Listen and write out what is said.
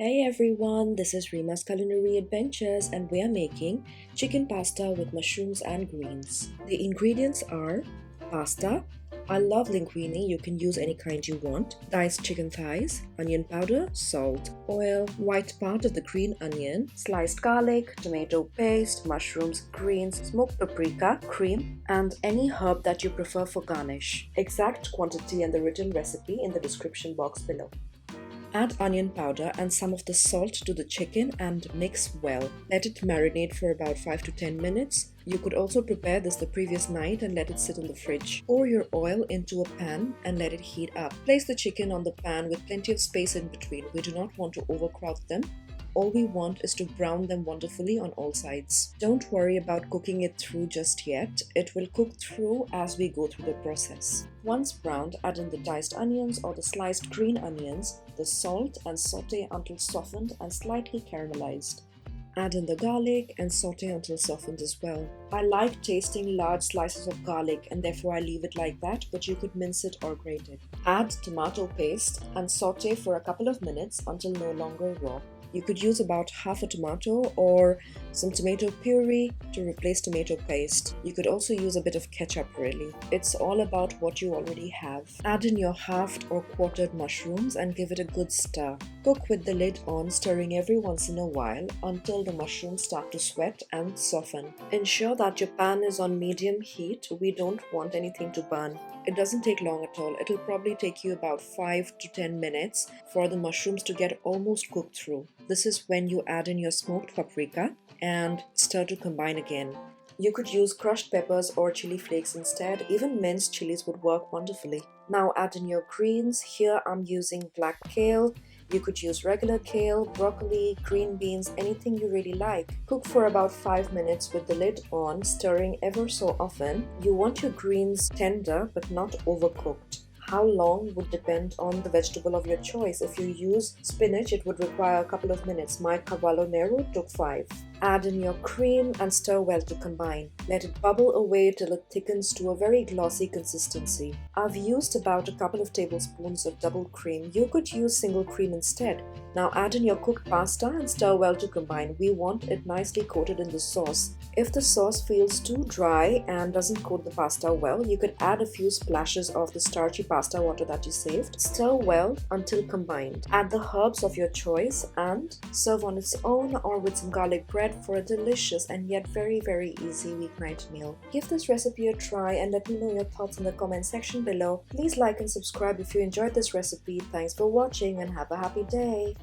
Hey everyone, this is Rima's Culinary Adventures and we are making chicken pasta with mushrooms and greens. The ingredients are pasta. I love linguine, you can use any kind you want. Diced chicken thighs, onion powder, salt, oil, white part of the green onion, sliced garlic, tomato paste, mushrooms, greens, smoked paprika, cream, and any herb that you prefer for garnish. Exact quantity and the written recipe in the description box below. Add onion powder and some of the salt to the chicken and mix well. Let it marinate for about 5 to 10 minutes. You could also prepare this the previous night and let it sit in the fridge. Pour your oil into a pan and let it heat up. Place the chicken on the pan with plenty of space in between. We do not want to overcrowd them. All we want is to brown them wonderfully on all sides. Don't worry about cooking it through just yet. It will cook through as we go through the process. Once browned, add in the diced onions or the sliced green onions, the salt and saute until softened and slightly caramelized. Add in the garlic and saute until softened as well. I like tasting large slices of garlic and therefore I leave it like that, but you could mince it or grate it. Add tomato paste and saute for a couple of minutes until no longer raw. You could use about half a tomato or some tomato puree to replace tomato paste. You could also use a bit of ketchup really. It's all about what you already have. Add in your halved or quartered mushrooms and give it a good stir. Cook with the lid on, stirring every once in a while until the mushrooms start to sweat and soften. Ensure that your pan is on medium heat. We don't want anything to burn. It doesn't take long at all. It'll probably take you about 5 to 10 minutes for the mushrooms to get almost cooked through. This is when you add in your smoked paprika and stir to combine again. You could use crushed peppers or chili flakes instead. Even minced chilies would work wonderfully. Now add in your greens. Here I'm using black kale. You could use regular kale, broccoli, green beans, anything you really like. Cook for about 5 minutes with the lid on, stirring ever so often. You want your greens tender but not overcooked. How long would depend on the vegetable of your choice. If you use spinach, it would require a couple of minutes. My cavallo nero took 5. Add in your cream and stir well to combine. Let it bubble away till it thickens to a very glossy consistency. I've used about a couple of tablespoons of double cream. You could use single cream instead. Now add in your cooked pasta and stir well to combine. We want it nicely coated in the sauce. If the sauce feels too dry and doesn't coat the pasta well, you could add a few splashes of the starchy pasta water that you saved. Stir well until combined. Add the herbs of your choice and serve on its own or with some garlic bread for a delicious and yet very easy weeknight meal. Give this recipe a try and let me know your thoughts in the comment section below. Please like and subscribe if you enjoyed this recipe. Thanks for watching and have a happy day.